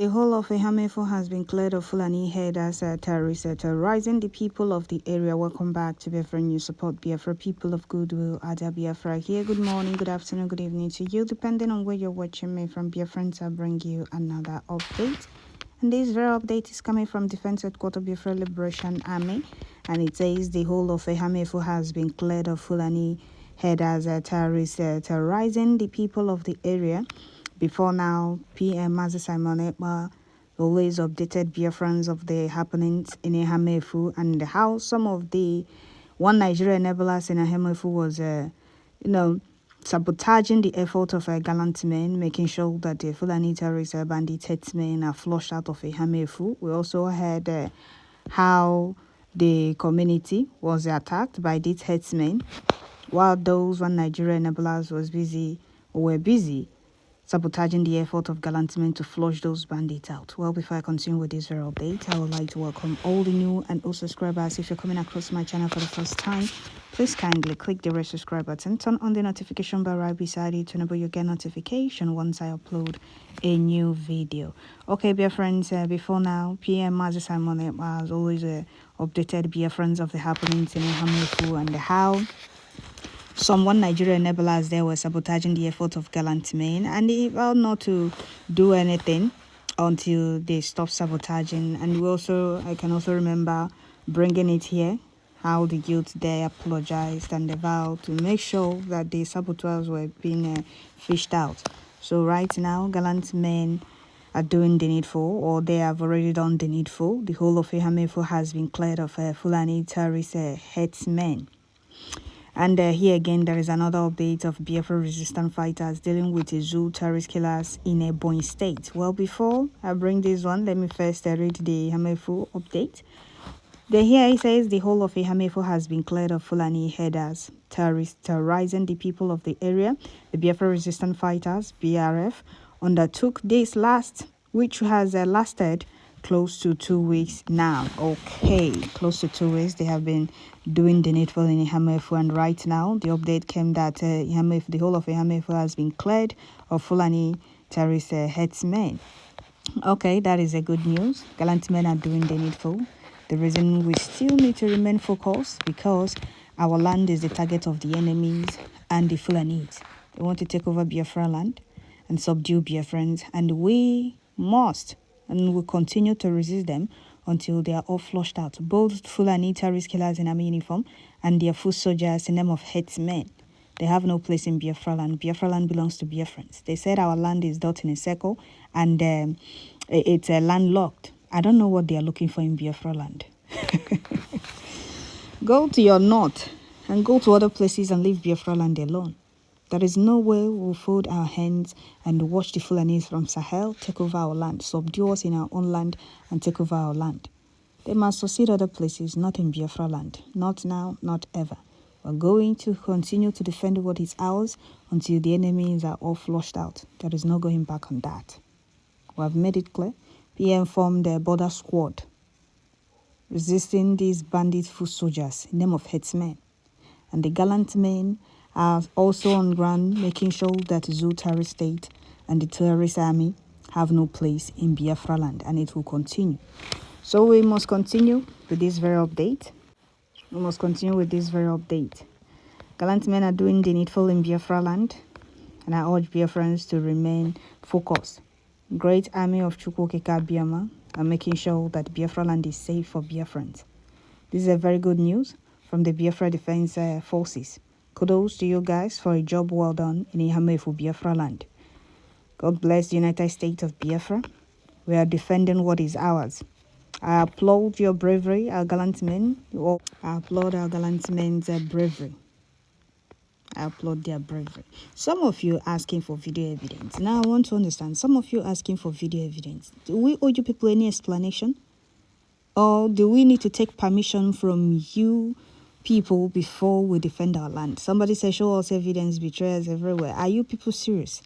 The whole of Ehamufu has been cleared of Fulani herders terrorists terrorizing the people of the area. Welcome back to Biafra News. Support Biafra, people of goodwill. Ada Biafra here. Good morning, good afternoon, good evening to you, depending on where you're watching me from. Biafrans, I bring you another update. And this very update is coming from Defense Headquarters Biafra Liberation Army, and it says the whole of Ehamufu has been cleared of Fulani herders terrorists terrorizing the people of the area. Before now, PM Mazi Simon Ekpa always updated Biafrans of the happenings in Ehamufu and how some of the one Nigerian enablers in Ehamufu was, sabotaging the effort of gallant men, making sure that the Fulani terrorist bandit herdsmen are flushed out of Ehamufu. We also heard how the community was attacked by these herdsmen, while those one Nigerian enablers were busy sabotaging the effort of gallant men to flush those bandits out. Well, before I continue with this very update, I would like to welcome all the new and old subscribers. If you're coming across my channel for the first time, please kindly click the red subscribe button, turn on the notification bell right beside it to enable you get notification once I upload a new video. Okay, dear friends, before now, PM Mazi Simon has always updated Biafrans of the happenings in Ehamufu and how some one Nigerian enablers there were sabotaging the effort of gallant men, and they vowed not to do anything until they stopped sabotaging. And I can also remember bringing it here, how the youth there apologized and they vowed to make sure that the saboteurs were being fished out. So right now, gallant men are doing the needful, or they have already done the needful. The whole of Ehamufu has been cleared of Fulani terrorist herdsmen. And here again, there is another update of Biafra resistant fighters dealing with the zoo terrorist killers in Ebonyi State. Well, before I bring this one, let me first read the Ehamufu update. Here it says the whole of Ehamufu has been cleared of Fulani herders, terrorists terrorizing the people of the area. The Biafra resistant fighters, BRF, undertook this which has lasted close to 2 weeks now. Okay, close to 2 weeks they have been doing the needful in Ehamufu, and right now the update came that the whole of Ehamufu has been cleared of Fulani terrorist herdsmen. Okay, that is a good news. Gallant men are doing the needful. The reason we still need to remain focused because our land is the target of the enemies and the Fulanis. They want to take over Biafra land and subdue Biafrans, and we must and will continue to resist them until they are all flushed out. Both Fulani terrorist killers in army uniform and their foot soldiers in the name of herdsmen. They have no place in Biafra land. Biafra land belongs to Biafrans. They said our land is dot in a circle and it's landlocked. I don't know what they are looking for in Biafra land. Go to your north and go to other places and leave Biafra land alone. There is no way we'll fold our hands and watch the Fulanis from Sahel take over our land, subdue us in our own land and take over our land. They must succeed other places, not in Biafra land. Not now, not ever. We're going to continue to defend what is ours until the enemies are all flushed out. There is no going back on that. We have made it clear. PM formed a border squad resisting these bandit foot soldiers in the name of herdsmen. And the gallant men are also on ground making sure that the zoo terrorist state and the terrorist army have no place in Biafra land, and it will continue. So we must continue with this very update. Gallant men are doing the needful in Biafra land, and I urge Biafrans to remain focused. Great army of Chukwukeka Biama are making sure that Biafra land is safe for Biafrans. This is a very good news from the Biafra Defense Forces. Kudos to you guys for a job well done in Ehamufu, Biafra land. God bless the United States of Biafra. We are defending what is ours. I applaud your bravery, our gallant men. I applaud our gallant men's bravery. I applaud their bravery. Some of you asking for video evidence. Now I want to understand. Some of you asking for video evidence. Do we owe you people any explanation? Or do we need to take permission from you people before we defend our land? Somebody says show us evidence, betrayers everywhere. Are you people serious?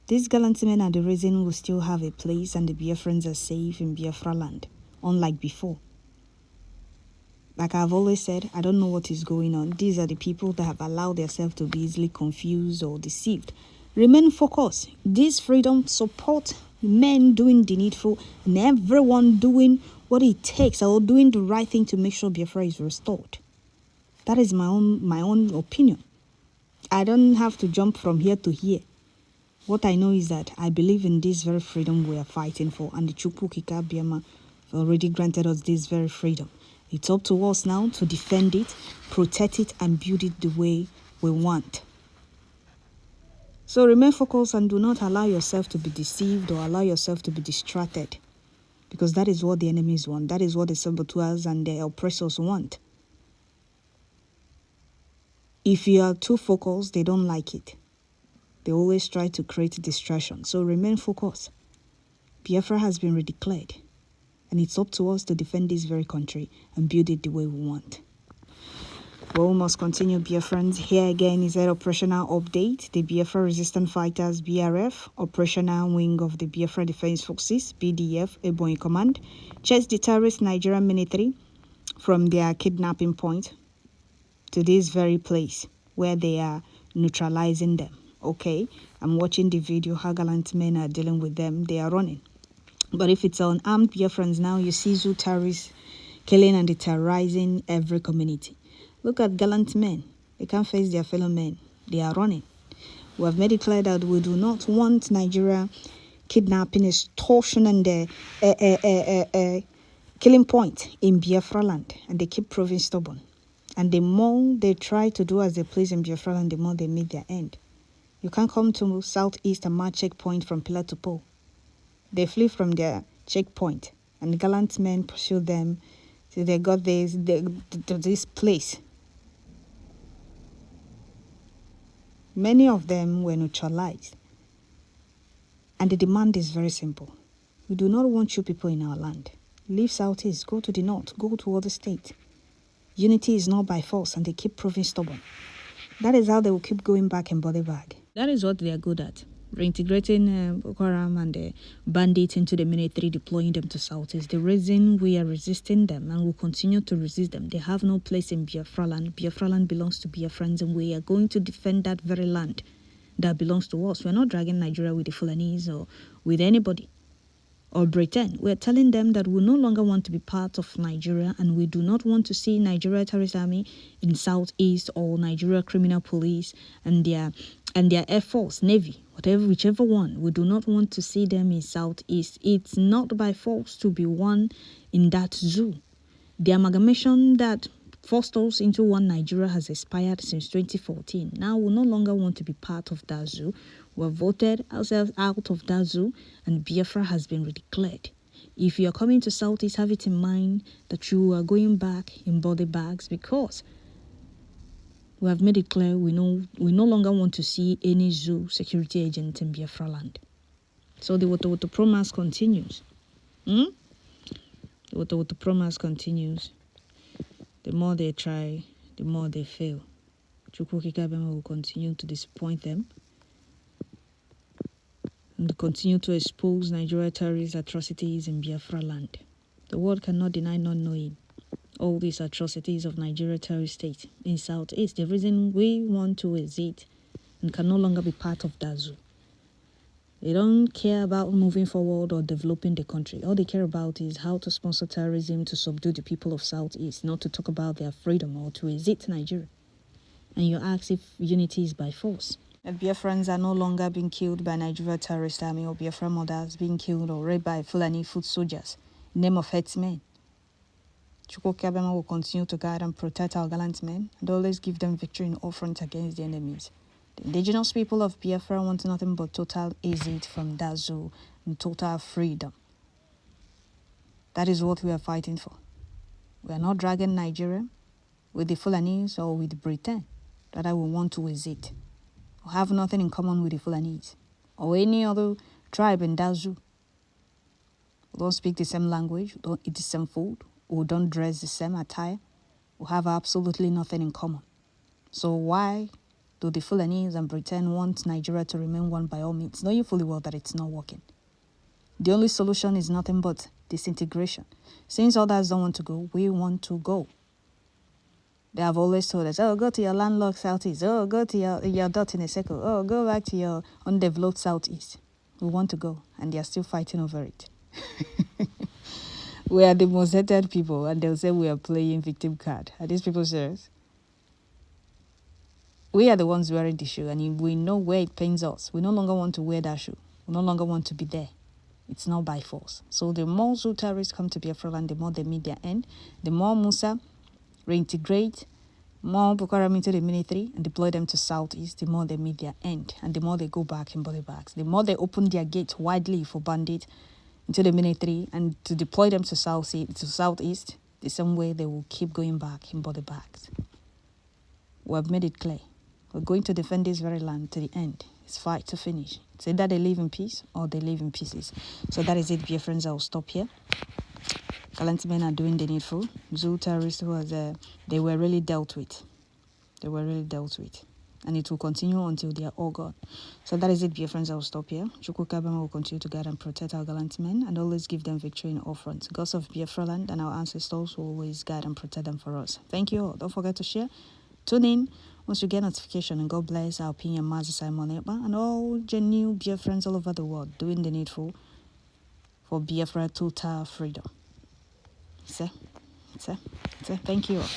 These gallant men are the reason we still have a place and the Biafrans are safe in Biafra land, unlike before. Like I've always said, I don't know what is going on. These are the people that have allowed themselves to be easily confused or deceived. Remain focused. This freedom support men doing the needful and everyone doing what it takes or doing the right thing to make sure Biafra is restored. That is my own opinion. I don't have to jump from here to here. What I know is that I believe in this very freedom we are fighting for, and the Chukwu Kika Biama already granted us this very freedom. It's up to us now to defend it, protect it, and build it the way we want. So remain focused and do not allow yourself to be deceived or allow yourself to be distracted, because that is what the enemies want. That is what the saboteurs and the oppressors want. If you are too focused, they don't like it. They always try to create distraction. So remain focused. Biafra has been redeclared, and it's up to us to defend this very country and build it the way we want. We must continue, Biafrans. Here again is that operational update. The Biafra Resistance Fighters, BRF, operational wing of the Biafra Defense Forces, BDF, Ebonyi Command, chased the terrorist Nigerian military from their kidnapping point to this very place where they are neutralizing them. Okay, I'm watching the video, how gallant men are dealing with them. They are running. But if it's unarmed Biafrans now, you see Zoo terrorists killing and terrorizing every community. Look at gallant men. They can't face their fellow men. They are running. We have made it clear that we do not want Nigeria kidnapping, extortion, and killing point in Biafra land. And they keep proving stubborn. And the more they try to do as they please in Biafra land, the more they meet their end. You can't come to southeast and mark checkpoint from pillar to pole. They flee from their checkpoint, and gallant men pursue them till they got this place. Many of them were neutralized. And the demand is very simple. We do not want you people in our land. Leave southeast, go to the north, go to other states. Unity is not by force, and they keep proving stubborn. That is how they will keep going back and body bag. That is what they are good at. Reintegrating Boko Haram and the bandits into the military, deploying them to south is the reason we are resisting them and will continue to resist them. They have no place in Biafra land. Biafra land belongs to Biafrans, and we are going to defend that very land that belongs to us. We are not dragging Nigeria with the Fulanese or with anybody or Britain. We are telling them that we no longer want to be part of Nigeria, and we do not want to see Nigeria Terrorist Army in Southeast or Nigeria Criminal Police and their Air Force, Navy, whichever one. We do not want to see them in Southeast. It's not by force to be one in that zoo. The amalgamation that forced us into one Nigeria has expired since 2014. Now we no longer want to be part of that zoo. We have voted ourselves out of that zoo, and Biafra has been redeclared. If you are coming to Southeast, have it in mind that you are going back in body bags, because we have made it clear we no longer want to see any zoo security agent in Biafra land. So the Wotowoto promise continues. The Wotowoto promise continues. The more they try, the more they fail. Chukwu Kikabema will continue to disappoint them and continue to expose Nigeria terrorist atrocities in Biafra land. The world cannot deny not knowing all these atrocities of Nigeria terrorist state in Southeast. The reason we want to exit and can no longer be part of that zoo. They don't care about moving forward or developing the country. All they care about is how to sponsor terrorism to subdue the people of Southeast, not to talk about their freedom or to exit Nigeria. And you ask if unity is by force. That Biafrans are no longer being killed by Nigeria terrorist army, or Biafra mothers being killed or raped by Fulani foot soldiers in the name of herdsmen. Chukwu Kikabema will continue to guide and protect our gallant men and always give them victory in all fronts against the enemies. The indigenous people of Biafra want nothing but total exit from that zoo and total freedom. That is what we are fighting for. We are not dragging Nigeria with the Fulanese or with Britain. Rather, we want to exit. We have nothing in common with the Fulanese or any other tribe in that zoo. We don't speak the same language, we don't eat the same food, we don't dress the same attire. We have absolutely nothing in common. So why do the Fulanese and Britain want Nigeria to remain one by all means, knowing fully well that it's not working? The only solution is nothing but disintegration. Since others don't want to go, we want to go. They have always told us, oh, go to your landlocked southeast. Oh, go to your dot in a circle. Oh, go back to your undeveloped southeast. We want to go, and they are still fighting over it. We are the most hated people, and they'll say we are playing victim card. Are these people serious? We are the ones wearing the shoe, and we know where it pains us. We no longer want to wear that shoe. We no longer want to be there. It's not by force. So the more Zoo terrorists come to Biafra land, the more they meet their end. The more Musa reintegrate more Boko Haram into the military and deploy them to southeast, the more they meet their end, and the more they go back in body bags. The more they open their gates widely for bandits into the military and to deploy them to southeast, the same way they will keep going back in body bags. We have made it clear. We're going to defend this very land to the end. It's fight to finish. It's either they live in peace or they live in pieces. So that is it, dear friends. I'll stop here. Gallant men are doing the needful. Zoo terrorists they were really dealt with. They were really dealt with. And it will continue until they are all gone. So that is it, dear friends. I will stop here. Chukwu Kabama will continue to guide and protect our gallant men and always give them victory in all fronts. Gods of Biafra land and our ancestors will always guide and protect them for us. Thank you all. Don't forget to share. Tune in once you get notification, and God bless our opinion, Mazi Simon Ekpa, and all genuine Biafrans all over the world doing the needful for Biafra total freedom. Thank you all.